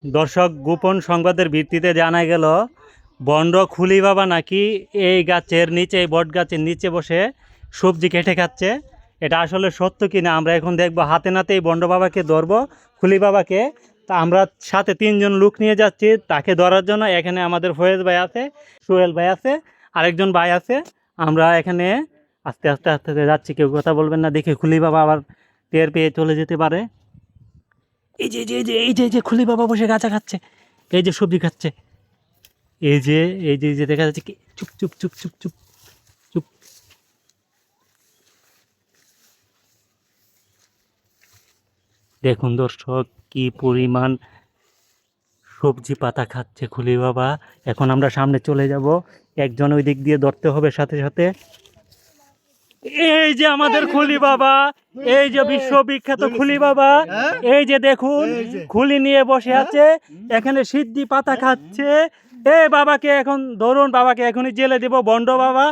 দর্শক, গোপন সংবাদের ভিত্তিতে জানা গেল বন্ড খুলি বাবা নাকি এই গাছের নিচে, এই বট গাছের নিচে বসে সবজি কেটে খাচ্ছে। এটা আসলে সত্য কিনা আমরা এখন দেখবো। হাতে নাতে এই বন্ড বাবাকে ধরবো, খুলি বাবাকে। তা আমরা সাথে 3জন লোক নিয়ে যাচ্ছি তাকে ধরার জন্য। এখানে আমাদের ফয়েজ ভাই আছে, সোহেল ভাই আছে, আরেকজন ভাই আছে। আমরা এখানে আস্তে আস্তে আস্তে আস্তে যাচ্ছি, কেউ কথা বলবেন না, দেখে খুলি বাবা আবার টের পেয়ে চলে যেতে পারে। এই যে খুলি বাবা বসে গাঁজা খাচ্ছে, এই যে সবজি খাচ্ছে, এই যে দেখা যাচ্ছে কি। চুপ চুপ চুপ চুপ চুপ চুপ। দেখুন দর্শক, কি পরিমাণ সবজি পাতা খাচ্ছে খুলি বাবা। এখন আমরা সামনে চলে যাব, একজন ওই দিক দিয়ে ধরতে হবে সাথে সাথে। এই যে আমাদের খুলি বাবা, এই যে বিশ্ববিখ্যাত খুলি বাবা, এই যে দেখুন খুলি নিয়ে বসে আছে, এখানে সিদ্ধি পাতা খাচ্ছে। এ বাবাকে এখন ধরুন, বাবাকে এখনই জেলে দেব, বন্ড বাবা।